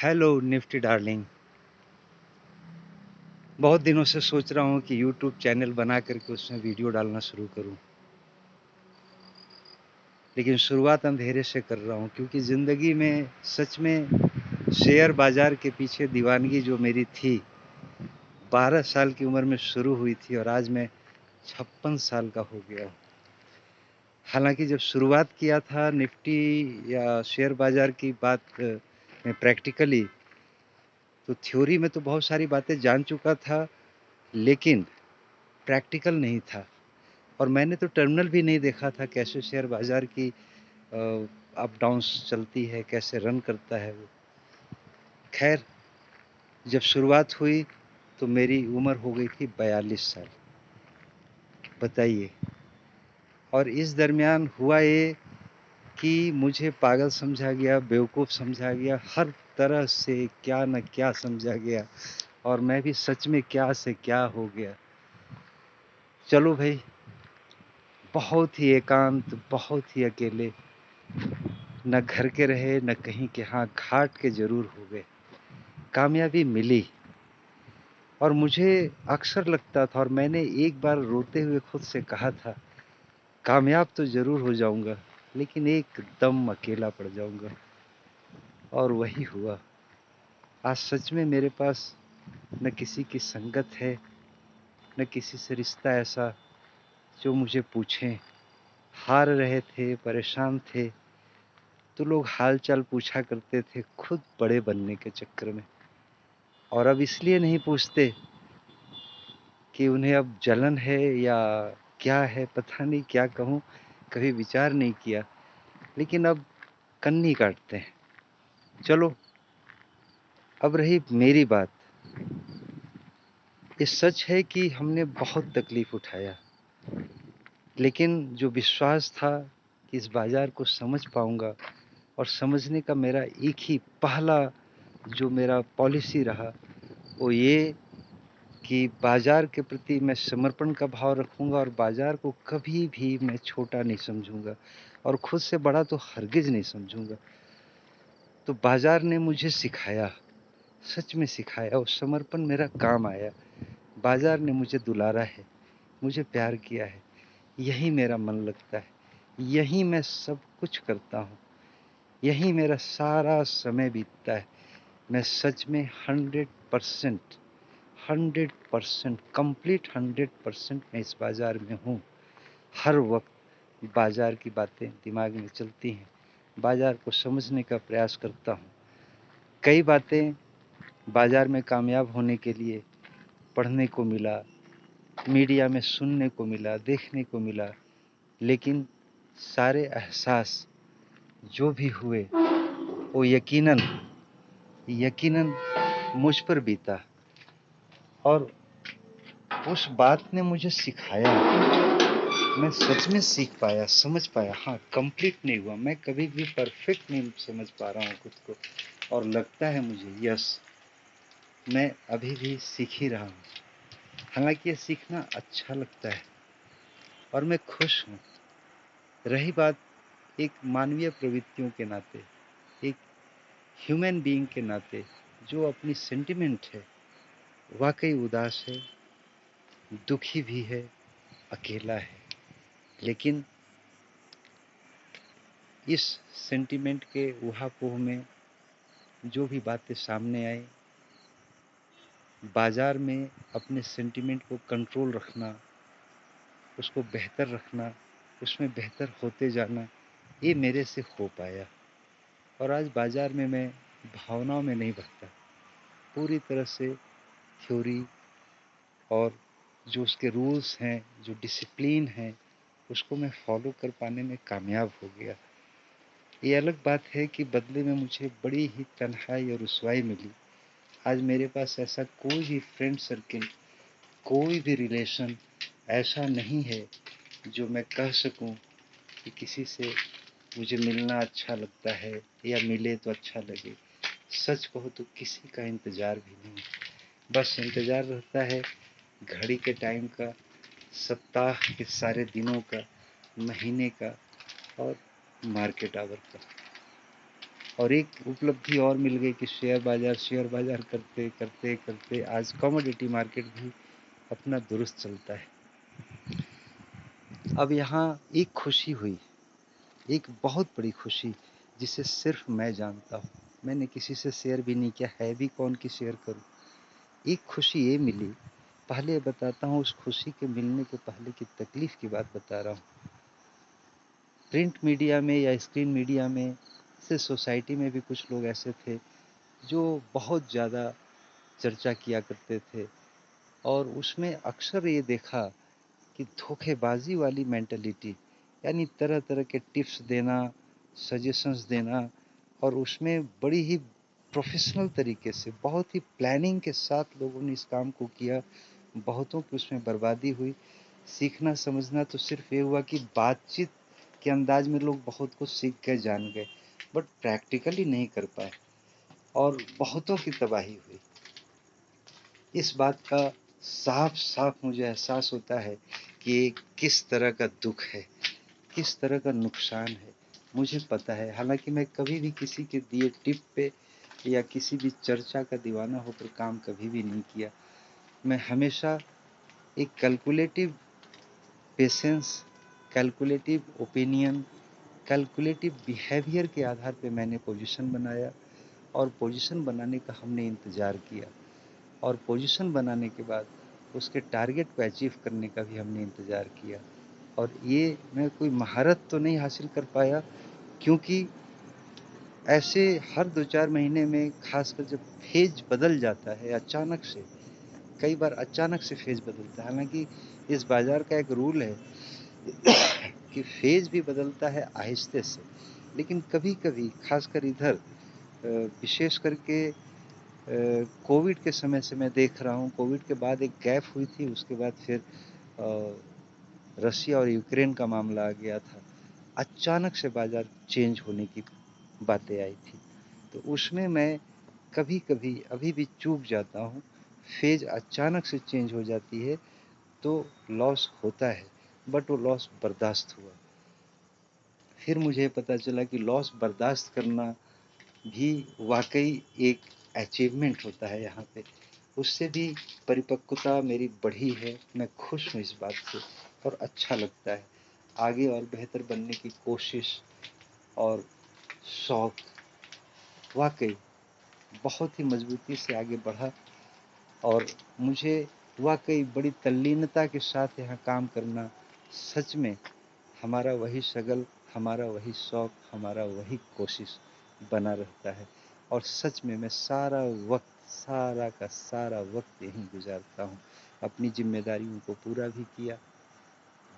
Hello Nifty darling. बहुत दिनों से सोच रहा हूँ कि यूट्यूब चैनल बना करके उसमें वीडियो डालना शुरू करूँ, लेकिन शुरुआत अंधेरे से कर रहा हूँ क्योंकि ज़िंदगी में सच में शेयर बाज़ार के पीछे दीवानगी जो मेरी थी 12 साल की उम्र में शुरू हुई थी और आज मैं 56 साल का हो गया हूँ। हालांकि जब शुरुआत किया था निफ्टी या शेयर बाज़ार की बात में प्रैक्टिकली, तो थ्योरी में तो बहुत सारी बातें जान चुका था, लेकिन प्रैक्टिकल नहीं था। और मैंने तो टर्मिनल भी नहीं देखा था, कैसे शेयर बाज़ार की अप डाउन्स चलती है, कैसे रन करता है वो। खैर, जब शुरुआत हुई तो मेरी उम्र हो गई थी 42 साल, बताइए। और इस दरमियान हुआ ये कि मुझे पागल समझा गया, बेवकूफ़ समझा गया, हर तरह से क्या न क्या समझा गया, और मैं भी सच में क्या से क्या हो गया। चलो भाई, बहुत ही एकांत, बहुत ही अकेले, न घर के रहे न कहीं के, हाँ घाट के ज़रूर हो गए। कामयाबी मिली और मुझे अक्सर लगता था, और मैंने एक बार रोते हुए खुद से कहा था, कामयाब तो ज़रूर हो जाऊंगा लेकिन एकदम अकेला पड़ जाऊंगा। और वही हुआ। आज सच में मेरे पास न किसी की संगत है, न किसी से रिश्ता ऐसा जो मुझे पूछें। हार रहे थे, परेशान थे, तो लोग हाल चाल पूछा करते थे, खुद बड़े बनने के चक्कर में। और अब इसलिए नहीं पूछते कि उन्हें अब जलन है या क्या है, पता नहीं क्या कहूँ, कभी विचार नहीं किया, लेकिन अब कन्नी काटते हैं। चलो, अब रही मेरी बात। ये सच है कि हमने बहुत तकलीफ उठाया, लेकिन जो विश्वास था कि इस बाज़ार को समझ पाऊँगा, और समझने का मेरा एक ही पहला जो मेरा पॉलिसी रहा, वो ये कि बाज़ार के प्रति मैं समर्पण का भाव रखूँगा और बाज़ार को कभी भी मैं छोटा नहीं समझूँगा और खुद से बड़ा तो हरगिज़ नहीं समझूँगा। तो बाज़ार ने मुझे सिखाया, सच में सिखाया, और समर्पण मेरा काम आया। बाज़ार ने मुझे दुलारा है, मुझे प्यार किया है, यही मेरा मन लगता है, यहीं मैं सब कुछ करता हूँ, यहीं मेरा सारा समय बीतता है। मैं सच में 100%, 100% कंप्लीट 100% मैं इस बाज़ार में हूँ। हर वक्त बाज़ार की बातें दिमाग में चलती हैं, बाज़ार को समझने का प्रयास करता हूँ। कई बातें बाज़ार में कामयाब होने के लिए पढ़ने को मिला, मीडिया में सुनने को मिला, देखने को मिला, लेकिन सारे एहसास जो भी हुए वो यकीनन यकीनन मुझ पर बीता। और उस बात ने मुझे सिखाया, मैं सच में सीख पाया, समझ पाया। हाँ, कंप्लीट नहीं हुआ, मैं कभी भी परफेक्ट नहीं समझ पा रहा हूँ खुद को, और लगता है मुझे यस, मैं अभी भी सीख ही रहा हूँ। हालांकि ये सीखना अच्छा लगता है और मैं खुश हूँ। रही बात एक मानवीय प्रवृत्तियों के नाते, एक ह्यूमन बीइंग के नाते, जो अपनी सेंटिमेंट है, वाकई उदास है, दुखी भी है, अकेला है, लेकिन इस सेंटिमेंट के उहापोह में जो भी बातें सामने आए, बाज़ार में अपने सेंटिमेंट को कंट्रोल रखना, उसको बेहतर रखना, उसमें बेहतर होते जाना, ये मेरे से हो पाया। और आज बाज़ार में मैं भावनाओं में नहीं बहता, पूरी तरह से थ्योरी और जो उसके रूल्स हैं, जो डिसिप्लिन है, उसको मैं फॉलो कर पाने में कामयाब हो गया। ये अलग बात है कि बदले में मुझे बड़ी ही तन्हाई और रुसवाई मिली। आज मेरे पास ऐसा कोई भी फ्रेंड सर्किल, कोई भी रिलेशन ऐसा नहीं है जो मैं कह सकूं कि किसी से मुझे मिलना अच्छा लगता है या मिले तो अच्छा लगे। सच कहो तो किसी का इंतज़ार भी नहीं, बस इंतज़ार रहता है घड़ी के टाइम का, सप्ताह के सारे दिनों का, महीने का और मार्केट आवर का। और एक उपलब्धि और मिल गई कि शेयर बाज़ार करते करते करते आज कमोडिटी मार्केट भी अपना दुरुस्त चलता है। अब यहाँ एक खुशी हुई, एक बहुत बड़ी खुशी, जिसे सिर्फ मैं जानता हूँ। मैंने किसी से शेयर भी नहीं किया, है भी कौन कि शेयर करूँ। एक खुशी ये मिली, पहले बताता हूँ उस खुशी के मिलने के पहले की तकलीफ़ की बात बता रहा हूँ। प्रिंट मीडिया में या स्क्रीन मीडिया में से सोसाइटी में भी कुछ लोग ऐसे थे जो बहुत ज़्यादा चर्चा किया करते थे, और उसमें अक्सर ये देखा कि धोखेबाजी वाली मेंटालिटी, यानी तरह तरह के टिप्स देना, सजेशंस देना, और उसमें बड़ी ही प्रोफेशनल तरीके से बहुत ही प्लानिंग के साथ लोगों ने इस काम को किया। बहुतों की उसमें बर्बादी हुई। सीखना समझना तो सिर्फ ये हुआ कि बातचीत के अंदाज में लोग बहुत कुछ सीख गए, जान गए, बट प्रैक्टिकली नहीं कर पाए, और बहुतों की तबाही हुई। इस बात का साफ साफ मुझे एहसास होता है कि ये किस तरह का दुख है, किस तरह का नुकसान है, मुझे पता है। हालांकि मैं कभी भी किसी के दिए टिप पे या किसी भी चर्चा का दीवाना होकर काम कभी भी नहीं किया। मैं हमेशा एक calculative patience, calculative opinion, calculative behaviour के आधार पे मैंने पोजीशन बनाया, और पोजीशन बनाने का हमने इंतज़ार किया, और पोजीशन बनाने के बाद उसके टारगेट को अचीव करने का भी हमने इंतज़ार किया। और ये मैं कोई महारत तो नहीं हासिल कर पाया, क्योंकि ऐसे हर 2-4 महीने में खासकर जब फेज बदल जाता है अचानक से, कई बार अचानक से फेज बदलता है। हालांकि इस बाजार का एक रूल है कि फेज भी बदलता है आहिस्ते से, लेकिन कभी कभी खासकर इधर विशेष करके कोविड के समय से मैं देख रहा हूँ। कोविड के बाद एक गैप हुई थी, उसके बाद फिर रसिया और यूक्रेन का मामला आ गया था। अचानक से बाजार चेंज होने की बातें आई थी, तो उसमें मैं कभी कभी अभी भी चूक जाता हूँ। फेज अचानक से चेंज हो जाती है तो लॉस होता है, बट वो लॉस बर्दाश्त हुआ। फिर मुझे पता चला कि लॉस बर्दाश्त करना भी वाकई एक अचीवमेंट होता है यहाँ पे। उससे भी परिपक्वता मेरी बढ़ी है, मैं खुश हूँ इस बात से, और अच्छा लगता है। आगे और बेहतर बनने की कोशिश और शौक वाकई बहुत ही मजबूती से आगे बढ़ा, और मुझे वाकई बड़ी तल्लीनता के साथ यहाँ काम करना, सच में हमारा वही शगल, हमारा वही शौक, हमारा वही कोशिश बना रहता है। और सच में मैं सारा वक्त, सारा का सारा वक्त यहीं गुजारता हूँ। अपनी जिम्मेदारियों को पूरा भी किया,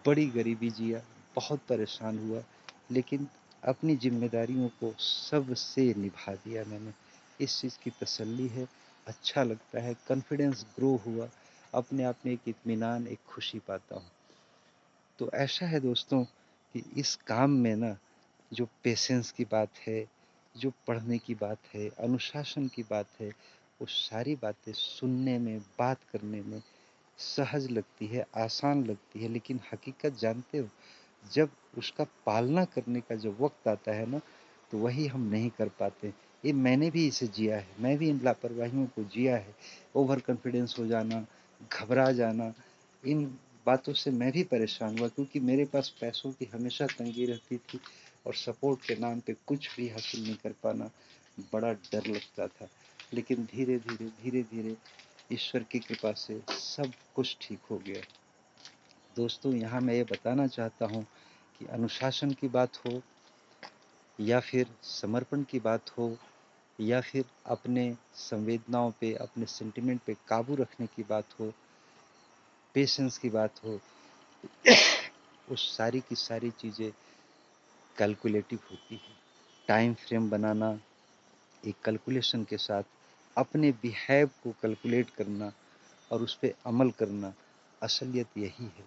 बड़ी गरीबी जिया, बहुत परेशान हुआ, लेकिन अपनी जिम्मेदारियों को सबसे निभा दिया मैंने। इस चीज़ की तसल्ली है, अच्छा लगता है, कॉन्फिडेंस ग्रो हुआ, अपने आप में एक इत्मीनान, एक खुशी पाता हूँ। तो ऐसा है दोस्तों कि इस काम में ना, जो पेशेंस की बात है, जो पढ़ने की बात है, अनुशासन की बात है, वो सारी बातें सुनने में, बात करने में सहज लगती है, आसान लगती है, लेकिन हकीकत जानते हो, जब उसका पालना करने का जब वक्त आता है ना, तो वही हम नहीं कर पाते। ये मैंने भी इसे जिया है, मैं भी इन लापरवाहियों को जिया है। ओवर कॉन्फिडेंस हो जाना, घबरा जाना, इन बातों से मैं भी परेशान हुआ, क्योंकि मेरे पास पैसों की हमेशा तंगी रहती थी, और सपोर्ट के नाम पे कुछ भी हासिल नहीं कर पाना बड़ा डर लगता था। लेकिन धीरे धीरे धीरे धीरे ईश्वर की कृपा से सब कुछ ठीक हो गया। दोस्तों, यहाँ मैं ये बताना चाहता हूँ कि अनुशासन की बात हो, या फिर समर्पण की बात हो, या फिर अपने संवेदनाओं पे, अपने सेंटिमेंट पे काबू रखने की बात हो, पेशेंस की बात हो, वो सारी की सारी चीज़ें कैलकुलेटिव होती है। टाइम फ्रेम बनाना, एक कैलकुलेशन के साथ अपने बिहेव को कैलकुलेट करना और उस पे अमल करना, असलियत यही है।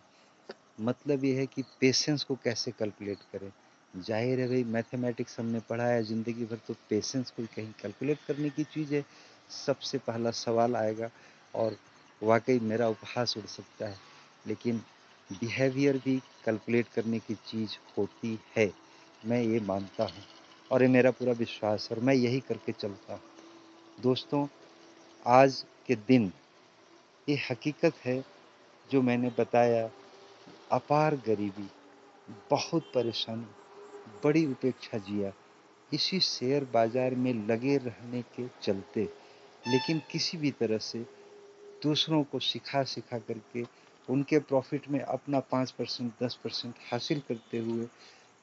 मतलब ये है कि पेशेंस को कैसे कैलकुलेट करें। जाहिर है भाई, मैथमेटिक्स हमने पढ़ा है ज़िंदगी भर, तो पेशेंस कोई कहीं कैलकुलेट करने की चीज़ है, सबसे पहला सवाल आएगा, और वाकई मेरा उपहास उड़ सकता है। लेकिन बिहेवियर भी कैलकुलेट करने की चीज़ होती है, मैं ये मानता हूँ। और ये मेरा पूरा विश्वास है और मैं यही करके चलता हूँ। दोस्तों, आज के दिन ये हकीकत है जो मैंने बताया, अपार गरीबी, बहुत परेशानी, बड़ी उपेक्षा जिया, इसी शेयर बाजार में लगे रहने के चलते, लेकिन किसी भी तरह से दूसरों को सिखा करके उनके प्रॉफिट में अपना 5% 10% हासिल करते हुए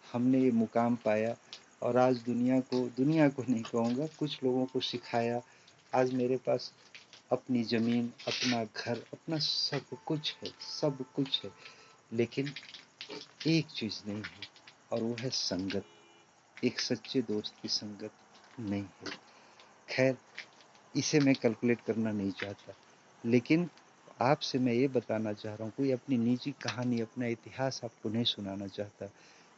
हमने ये मुकाम पाया। और आज दुनिया को नहीं कहूँगा, कुछ लोगों को सिखाया। आज मेरे पास अपनी ज़मीन, अपना घर, अपना सब कुछ है, सब कुछ है, लेकिन एक चीज़ नहीं है और वो है संगत। एक सच्चे दोस्त की संगत नहीं है। खैर, इसे मैं कैलकुलेट करना नहीं चाहता, लेकिन आपसे मैं ये बताना चाह रहा हूँ, कोई अपनी निजी कहानी, अपना इतिहास आपको नहीं सुनाना चाहता,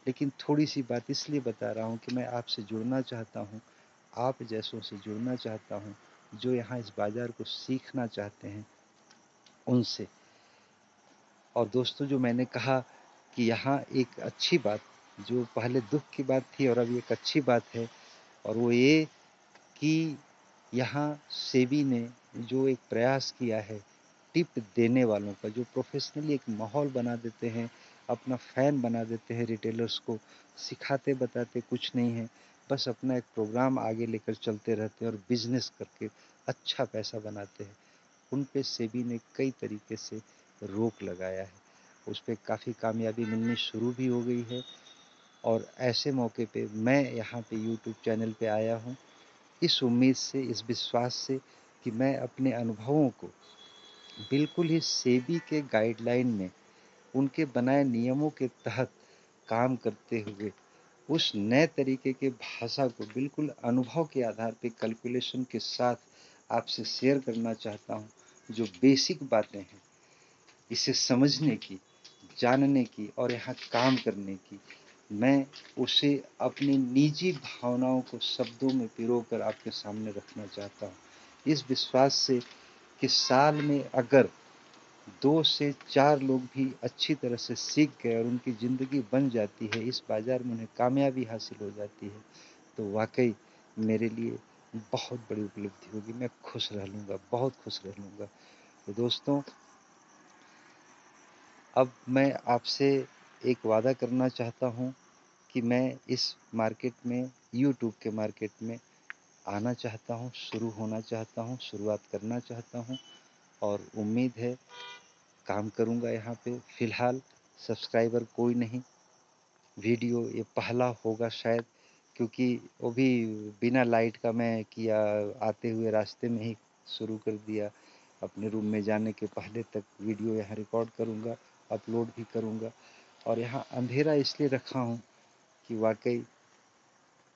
लेकिन थोड़ी सी बात इसलिए बता रहा हूँ कि मैं आपसे जुड़ना चाहता हूँ, आप जैसों से जुड़ना चाहता हूँ, जो यहाँ इस बाज़ार को सीखना चाहते हैं उनसे। और दोस्तों, जो मैंने कहा कि यहाँ एक अच्छी बात, जो पहले दुख की बात थी और अभी एक अच्छी बात है, और वो ये कि यहाँ सेबी ने जो एक प्रयास किया है टिप देने वालों का, जो प्रोफेशनली एक माहौल बना देते हैं, अपना फ़ैन बना देते हैं रिटेलर्स को, सिखाते बताते कुछ नहीं है, बस अपना एक प्रोग्राम आगे लेकर चलते रहते हैं और बिजनेस करके अच्छा पैसा बनाते हैं। उन पे सेबी ने कई तरीके से रोक लगाया है, उस पर काफ़ी कामयाबी मिलनी शुरू भी हो गई है। और ऐसे मौके पे मैं यहाँ पे यूट्यूब चैनल पे आया हूँ, इस उम्मीद से, इस विश्वास से कि मैं अपने अनुभवों को बिल्कुल ही सेबी के गाइडलाइन में, उनके बनाए नियमों के तहत काम करते हुए उस नए तरीके के भाषा को बिल्कुल अनुभव के आधार पे कैलकुलेशन के साथ आपसे शेयर करना चाहता हूँ। जो बेसिक बातें हैं इसे समझने की, जानने की और यहाँ काम करने की, मैं उसे अपनी निजी भावनाओं को शब्दों में पिरोकर आपके सामने रखना चाहता हूँ, इस विश्वास से कि साल में अगर 2 से 4 लोग भी अच्छी तरह से सीख गए और उनकी ज़िंदगी बन जाती है, इस बाज़ार में उन्हें कामयाबी हासिल हो जाती है, तो वाक़ई मेरे लिए बहुत बड़ी उपलब्धि होगी। मैं खुश रह लूँगा, बहुत खुश रह लूँगा। तो दोस्तों, अब मैं आपसे एक वादा करना चाहता हूँ कि मैं इस मार्केट में, यूट्यूब के मार्केट में आना चाहता हूँ, शुरू होना चाहता हूँ, शुरुआत करना चाहता हूँ और उम्मीद है काम करूँगा यहाँ पे। फ़िलहाल सब्सक्राइबर कोई नहीं, वीडियो ये पहला होगा शायद, क्योंकि वो भी बिना लाइट का मैं किया, आते हुए रास्ते में ही शुरू कर दिया। अपने रूम में जाने के पहले तक वीडियो यहाँ रिकॉर्ड करूँगा, अपलोड भी करूँगा। और यहाँ अंधेरा इसलिए रखा हूँ कि वाकई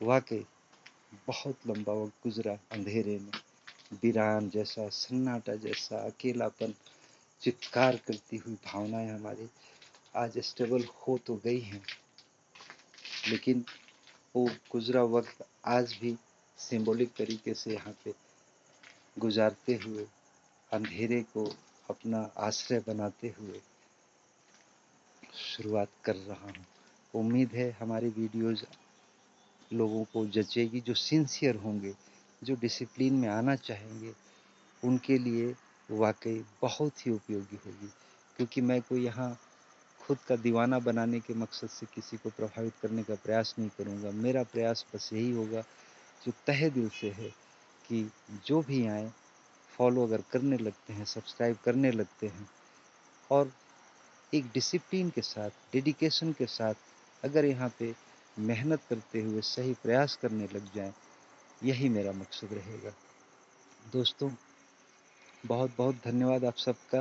वाकई बहुत लंबा वक्त गुजरा अंधेरे में, वीरान जैसा, सन्नाटा जैसा, अकेलापन, चित्कार करती हुई भावनाएं हमारी आज स्टेबल हो तो गई हैं, लेकिन वो गुजरा वक्त आज भी सिंबॉलिक तरीके से यहाँ पे गुजारते हुए, अंधेरे को अपना आश्रय बनाते हुए शुरुआत कर रहा हूँ। उम्मीद है हमारी वीडियोज़ लोगों को जचेगी, जो सिंसियर होंगे, जो डिसिप्लिन में आना चाहेंगे, उनके लिए वाकई बहुत ही उपयोगी होगी। क्योंकि मैं कोई यहाँ खुद का दीवाना बनाने के मकसद से किसी को प्रभावित करने का प्रयास नहीं करूँगा। मेरा प्रयास बस यही होगा, जो तहे दिल से है, कि जो भी आएँ फॉलो अगर करने लगते हैं, सब्सक्राइब करने लगते हैं और एक डिसिप्लिन के साथ, डेडिकेशन के साथ अगर यहाँ पे मेहनत करते हुए सही प्रयास करने लग जाएँ, यही मेरा मकसद रहेगा। दोस्तों, बहुत बहुत धन्यवाद आप सबका।